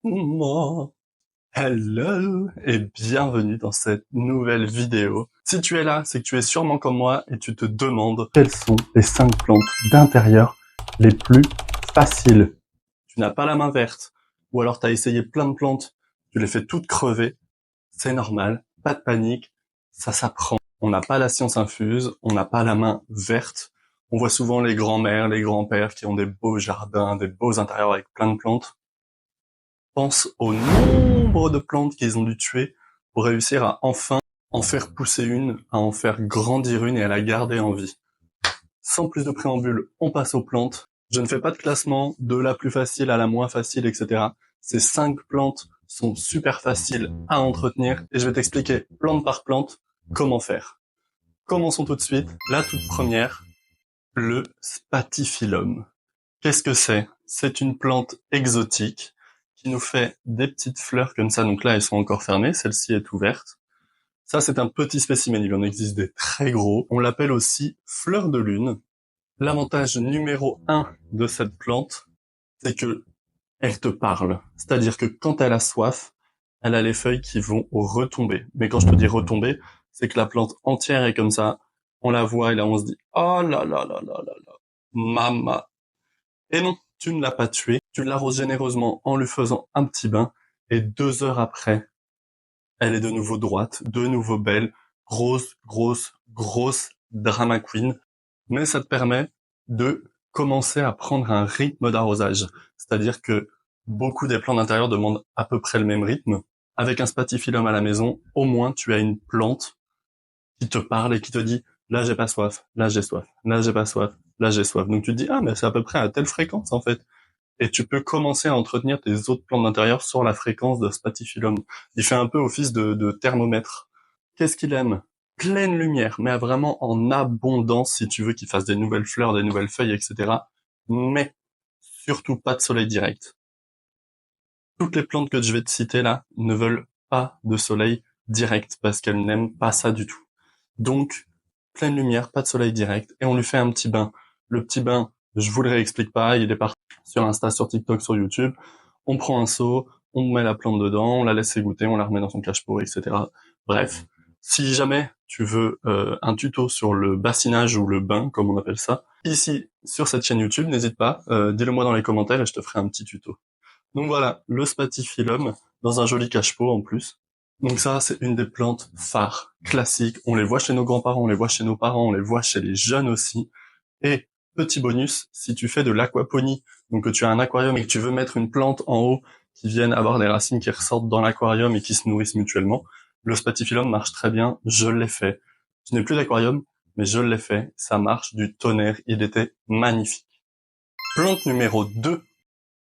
Moi. Hello et bienvenue dans cette nouvelle vidéo. Si tu es là, c'est que tu es sûrement comme moi et tu te demandes quelles sont les 5 plantes d'intérieur les plus faciles. Tu n'as pas la main verte ou alors tu as essayé plein de plantes, tu les fais toutes crever. C'est normal, pas de panique, ça s'apprend. On n'a pas la science infuse, on n'a pas la main verte. On voit souvent les grands-mères, les grands-pères qui ont des beaux jardins, des beaux intérieurs avec plein de plantes. Pense au nombre de plantes qu'ils ont dû tuer pour réussir à enfin en faire pousser une, à en faire grandir une et à la garder en vie. Sans plus de préambule, on passe aux plantes. Je ne fais pas de classement de la plus facile à la moins facile, etc. Ces 5 plantes sont super faciles à entretenir et je vais t'expliquer plante par plante comment faire. Commençons tout de suite. La toute première, le Spathiphyllum. Qu'est-ce que c'est? C'est une plante exotique qui nous fait des petites fleurs comme ça. Donc là, elles sont encore fermées. Celle-ci est ouverte. Ça, c'est un petit spécimen. Il en existe des très gros. On l'appelle aussi fleur de lune. L'avantage numéro 1 de cette plante, c'est que elle te parle. C'est-à-dire que quand elle a soif, elle a les feuilles qui vont retomber. Mais quand je te dis retomber, c'est que la plante entière est comme ça. On la voit et là, on se dit, oh là là là là là là, mama. Et non, tu ne l'as pas tué, tu l'arroses généreusement en lui faisant un petit bain, et 2 heures après, elle est de nouveau droite, de nouveau belle, grosse drama queen. Mais ça te permet de commencer à prendre un rythme d'arrosage. C'est-à-dire que beaucoup des plantes d'intérieur demandent à peu près le même rythme. Avec un spathiphyllum à la maison, au moins tu as une plante qui te parle et qui te dit là j'ai pas soif, là j'ai soif, là j'ai pas soif, là j'ai soif. Donc tu te dis ah mais c'est à peu près à telle fréquence en fait. Et tu peux commencer à entretenir tes autres plantes d'intérieur sur la fréquence de Spathiphyllum. Il fait un peu office de thermomètre. Qu'est-ce qu'il aime? Pleine lumière, mais vraiment en abondance si tu veux qu'il fasse des nouvelles fleurs, des nouvelles feuilles, etc. Mais surtout pas de soleil direct. Toutes les plantes que je vais te citer là ne veulent pas de soleil direct parce qu'elles n'aiment pas ça du tout. Donc, pleine lumière, pas de soleil direct, et on lui fait un petit bain. Le petit bain, je vous le réexplique pas, il est parti sur Insta, sur TikTok, sur YouTube. On prend un seau, on met la plante dedans, on la laisse égoutter, on la remet dans son cache-pot, etc. Bref, si jamais tu veux un tuto sur le bassinage ou le bain, comme on appelle ça, ici, sur cette chaîne YouTube, n'hésite pas, dis-le moi dans les commentaires et je te ferai un petit tuto. Donc voilà, le Spathiphyllum, dans un joli cache-pot en plus. Donc ça, c'est une des plantes phares, classiques. On les voit chez nos grands-parents, on les voit chez nos parents, on les voit chez les jeunes aussi. Et petit bonus, si tu fais de l'aquaponie, donc que tu as un aquarium et que tu veux mettre une plante en haut qui vienne avoir des racines qui ressortent dans l'aquarium et qui se nourrissent mutuellement, le Spathiphyllum marche très bien, je l'ai fait. Je n'ai plus d'aquarium, mais je l'ai fait, ça marche du tonnerre, il était magnifique. Plante numéro 2,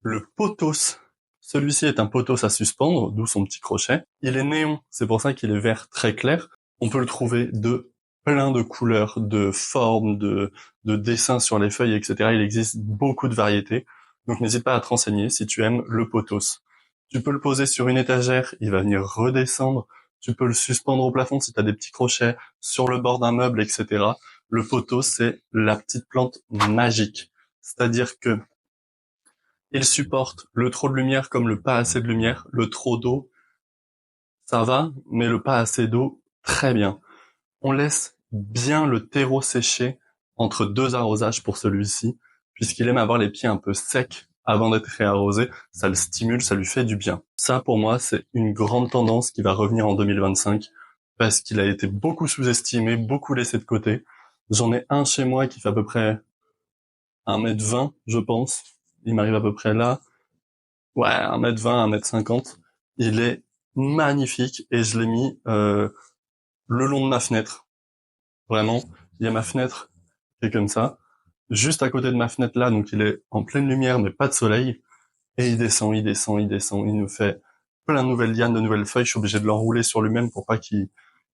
le pothos. Celui-ci est un pothos à suspendre, d'où son petit crochet. Il est néon, c'est pour ça qu'il est vert très clair. On peut le trouver de plein de couleurs, de formes, de dessins sur les feuilles, etc. Il existe beaucoup de variétés. Donc n'hésite pas à te renseigner si tu aimes le pothos. Tu peux le poser sur une étagère, il va venir redescendre. Tu peux le suspendre au plafond si tu as des petits crochets, sur le bord d'un meuble, etc. Le pothos, c'est la petite plante magique. C'est-à-dire que il supporte le trop de lumière comme le pas assez de lumière, le trop d'eau, ça va, mais le pas assez d'eau, très bien. On laisse bien le terreau sécher entre 2 arrosages pour celui-ci, puisqu'il aime avoir les pieds un peu secs avant d'être réarrosé, ça le stimule, ça lui fait du bien. Ça, pour moi, c'est une grande tendance qui va revenir en 2025, parce qu'il a été beaucoup sous-estimé, beaucoup laissé de côté. J'en ai un chez moi qui fait à peu près 1,20 m, je pense. Il m'arrive à peu près là. Ouais, 1,20 m, 1,50 m. Il est magnifique et je l'ai mis le long de ma fenêtre. Vraiment, il y a ma fenêtre qui est comme ça, juste à côté de ma fenêtre là, donc il est en pleine lumière mais pas de soleil. Et il descend, il nous fait plein de nouvelles lianes, de nouvelles feuilles. Je suis obligé de l'enrouler sur lui-même pour pas qu'il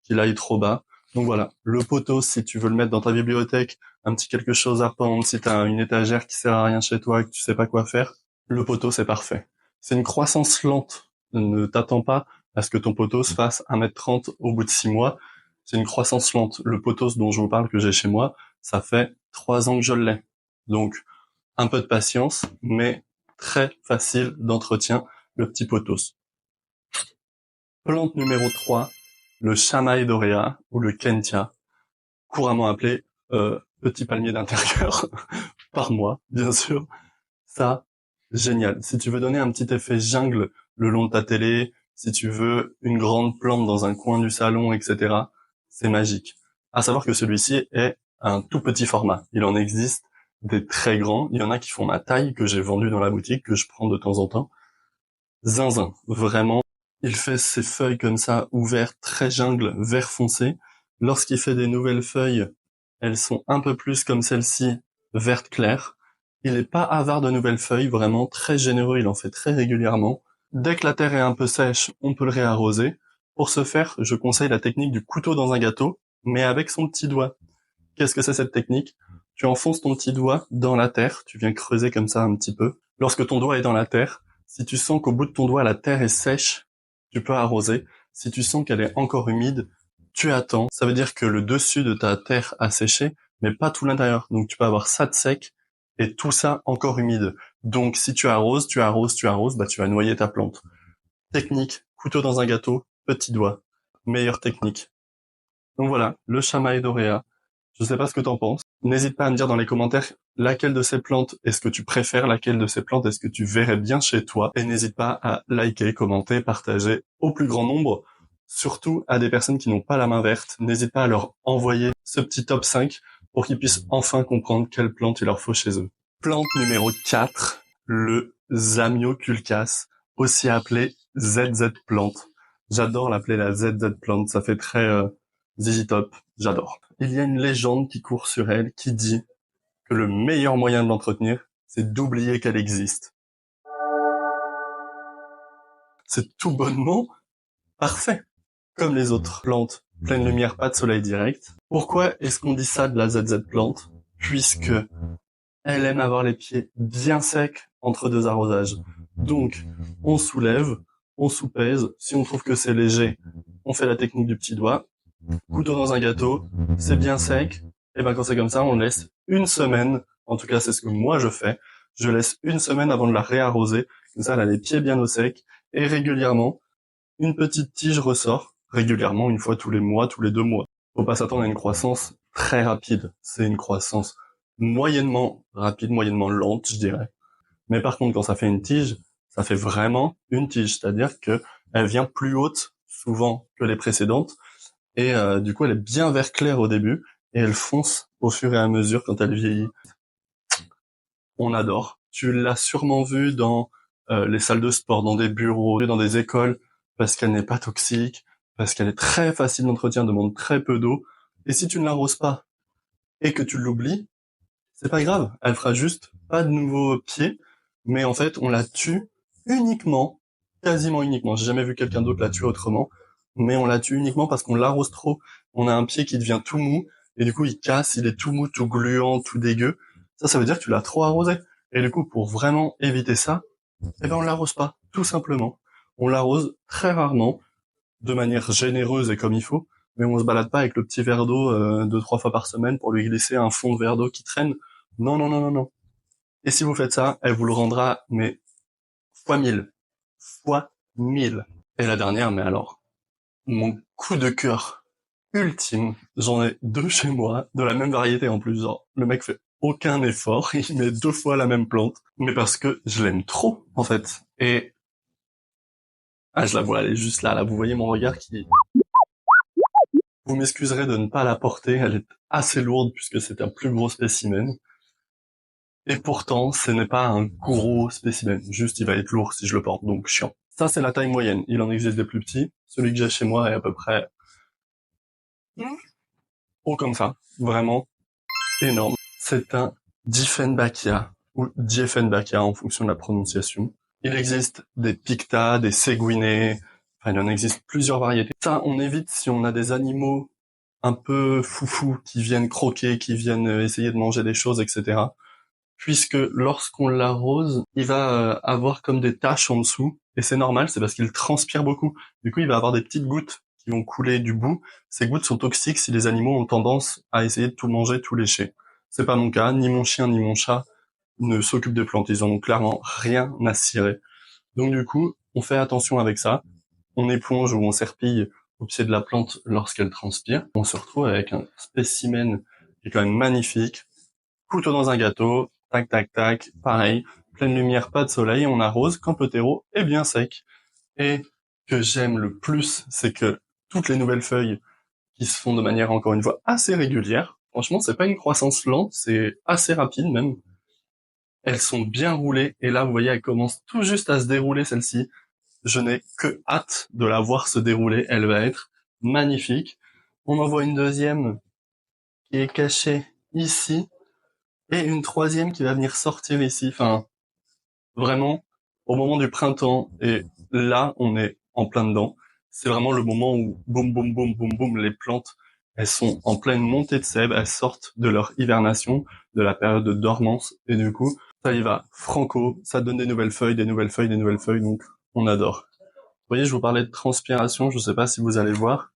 aille trop bas. Donc voilà, le poteau, si tu veux le mettre dans ta bibliothèque, un petit quelque chose à pendre, si t'as une étagère qui sert à rien chez toi et que tu sais pas quoi faire, le poteau c'est parfait. C'est une croissance lente. Ne t'attends pas à ce que ton poteau se fasse 1,30 m au bout de 6 mois. C'est une croissance lente. Le poteau dont je vous parle que j'ai chez moi, ça fait 3 ans que je l'ai. Donc, un peu de patience, mais très facile d'entretien, le petit pothos. Plante numéro 3, le chamaï doréa ou le kentia, couramment appelé petit palmier d'intérieur, par moi, bien sûr. Ça, génial. Si tu veux donner un petit effet jungle le long de ta télé, si tu veux une grande plante dans un coin du salon, etc., c'est magique. À savoir que celui-ci est un tout petit format. Il en existe des très grands. Il y en a qui font ma taille, que j'ai vendu dans la boutique, que je prends de temps en temps. Zinzin, vraiment. Il fait ses feuilles comme ça, ouvertes, très jungle, vert foncé. Lorsqu'il fait des nouvelles feuilles, elles sont un peu plus comme celle-ci, verte claire. Il est pas avare de nouvelles feuilles, vraiment très généreux, il en fait très régulièrement. Dès que la terre est un peu sèche, on peut le réarroser. Pour ce faire, je conseille la technique du couteau dans un gâteau, mais avec son petit doigt. Qu'est-ce que c'est cette technique? Tu enfonces ton petit doigt dans la terre, tu viens creuser comme ça un petit peu. Lorsque ton doigt est dans la terre, si tu sens qu'au bout de ton doigt la terre est sèche, tu peux arroser. Si tu sens qu'elle est encore humide, tu attends. Ça veut dire que le dessus de ta terre a séché, mais pas tout l'intérieur. Donc tu peux avoir ça de sec et tout ça encore humide. Donc si tu arroses, bah tu vas noyer ta plante. Technique, couteau dans un gâteau, petit doigt. Meilleure technique. Donc voilà, le chamaï doréa. Je sais pas ce que t'en penses. N'hésite pas à me dire dans les commentaires laquelle de ces plantes est-ce que tu préfères, laquelle de ces plantes est-ce que tu verrais bien chez toi. Et n'hésite pas à liker, commenter, partager au plus grand nombre. Surtout à des personnes qui n'ont pas la main verte. N'hésite pas à leur envoyer ce petit top 5 pour qu'ils puissent enfin comprendre quelle plante il leur faut chez eux. Plante numéro 4, le Zamioculcas, aussi appelé ZZ plante. J'adore l'appeler la ZZ plante, ça fait très ZZ Top, j'adore. Il y a une légende qui court sur elle qui dit que le meilleur moyen de l'entretenir, c'est d'oublier qu'elle existe. C'est tout bonnement parfait, comme les autres plantes. Pleine lumière, pas de soleil direct. Pourquoi est-ce qu'on dit ça de la ZZ plante? Puisque elle aime avoir les pieds bien secs entre deux arrosages. Donc, on soulève, on soupèse. Si on trouve que c'est léger, on fait la technique du petit doigt. Couteau dans un gâteau, c'est bien sec. Et ben quand c'est comme ça, on laisse une semaine. En tout cas, c'est ce que moi je fais. Je laisse une semaine avant de la réarroser. Comme ça, elle a les pieds bien au sec. Et régulièrement, une petite tige ressort. Régulièrement, une fois tous les mois, tous les 2 mois. Faut pas s'attendre à une croissance très rapide. C'est une croissance moyennement rapide, moyennement lente, je dirais. Mais par contre, quand ça fait une tige, ça fait vraiment une tige. C'est-à-dire que elle vient plus haute, souvent, que les précédentes. Et du coup, elle est bien vert clair au début, et elle fonce au fur et à mesure quand elle vieillit. On adore. Tu l'as sûrement vu dans les salles de sport, dans des bureaux, dans des écoles, parce qu'elle n'est pas toxique, parce qu'elle est très facile d'entretien, demande très peu d'eau. Et si tu ne l'arroses pas, et que tu l'oublies, c'est pas grave. Elle fera juste pas de nouveaux pieds, mais en fait, on la tue uniquement, quasiment uniquement. J'ai jamais vu quelqu'un d'autre la tuer autrement, mais on la tue uniquement parce qu'on l'arrose trop. On a un pied qui devient tout mou, et du coup, il casse, il est tout mou, tout gluant, tout dégueu. Ça veut dire que tu l'as trop arrosé. Et du coup, pour vraiment éviter ça, eh ben, on l'arrose pas, tout simplement. On l'arrose très rarement, de manière généreuse et comme il faut, mais on se balade pas avec le petit verre d'eau 2-3 fois par semaine pour lui glisser un fond de verre d'eau qui traîne. Non, non, non, non, non. Et si vous faites ça, elle vous le rendra, mais fois 1000. Fois 1000. Et la dernière, mais alors, mon coup de cœur ultime, j'en ai 2 chez moi, de la même variété en plus, genre, le mec fait aucun effort, il met 2 fois la même plante, mais parce que je l'aime trop, en fait. Et, je la vois, elle est juste là, vous voyez mon regard qui... Vous m'excuserez de ne pas la porter, elle est assez lourde puisque c'est un plus gros spécimen. Et pourtant, ce n'est pas un gros spécimen, juste il va être lourd si je le porte, donc chiant. Ça, c'est la taille moyenne, il en existe des plus petits. Celui que j'ai chez moi est à peu près haut comme ça, vraiment énorme. C'est un Dieffenbachia, ou Dieffenbachia en fonction de la prononciation. Il existe des Picta, des Seguinés, enfin il en existe plusieurs variétés. Ça, on évite si on a des animaux un peu foufou qui viennent croquer, qui viennent essayer de manger des choses, etc. Puisque lorsqu'on l'arrose, il va avoir comme des taches en dessous, et c'est normal, c'est parce qu'il transpire beaucoup. Du coup, il va avoir des petites gouttes qui vont couler du bout. Ces gouttes sont toxiques si les animaux ont tendance à essayer de tout manger, tout lécher. C'est pas mon cas, ni mon chien, ni mon chat ne s'occupent des plantes. Ils en ont clairement rien à cirer. Donc du coup, on fait attention avec ça. On éponge ou on serpille au pied de la plante lorsqu'elle transpire. On se retrouve avec un spécimen qui est quand même magnifique. Couteau dans un gâteau, tac tac tac, pareil, pleine lumière, pas de soleil, on arrose quand le terreau est bien sec. Et que j'aime le plus, c'est que toutes les nouvelles feuilles qui se font de manière encore une fois assez régulière, franchement c'est pas une croissance lente, c'est assez rapide même, elles sont bien roulées, et là vous voyez elles commencent tout juste à se dérouler celle-ci. Je n'ai que hâte de la voir se dérouler, elle va être magnifique. On en voit une deuxième qui est cachée ici, et une troisième qui va venir sortir ici. Enfin, vraiment, au moment du printemps, et là, on est en plein dedans. C'est vraiment le moment où, boum, boum, boum, boum, boum, les plantes, elles sont en pleine montée de sève, elles sortent de leur hibernation, de la période de dormance, et du coup, ça y va, franco, ça donne des nouvelles feuilles, des nouvelles feuilles, des nouvelles feuilles, donc on adore. Vous voyez, je vous parlais de transpiration, je sais pas si vous allez voir,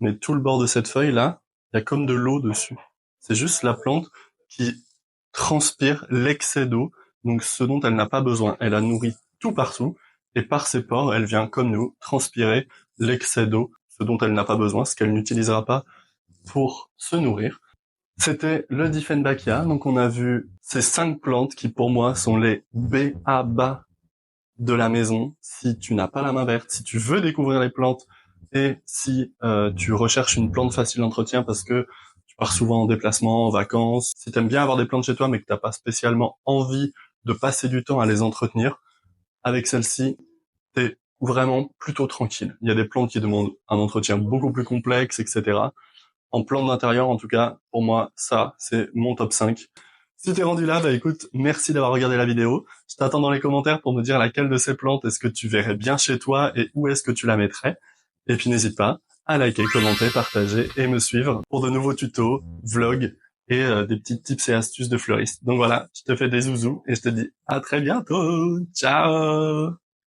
mais tout le bord de cette feuille-là, il y a comme de l'eau dessus. C'est juste la plante qui transpire l'excès d'eau, donc ce dont elle n'a pas besoin. Elle a nourri tout partout, et par ses pores, elle vient, comme nous, transpirer l'excès d'eau, ce dont elle n'a pas besoin, ce qu'elle n'utilisera pas pour se nourrir. C'était le Dieffenbachia, donc on a vu ces 5 plantes qui pour moi sont les B.A.B.A. de la maison. Si tu n'as pas la main verte, si tu veux découvrir les plantes, et si tu recherches une plante facile d'entretien parce que tu pars souvent en déplacement, en vacances, si tu aimes bien avoir des plantes chez toi mais que t'as pas spécialement envie de passer du temps à les entretenir, avec celle-ci, t'es vraiment plutôt tranquille. Il y a des plantes qui demandent un entretien beaucoup plus complexe, etc. En plante d'intérieur, en tout cas, pour moi, ça, c'est mon top 5. Si t'es rendu là, bah écoute, merci d'avoir regardé la vidéo. Je t'attends dans les commentaires pour me dire laquelle de ces plantes est-ce que tu verrais bien chez toi et où est-ce que tu la mettrais. Et puis n'hésite pas à liker, commenter, partager et me suivre pour de nouveaux tutos, vlogs et des petits tips et astuces de fleuriste. Donc voilà, je te fais des zouzous et je te dis à très bientôt. Ciao!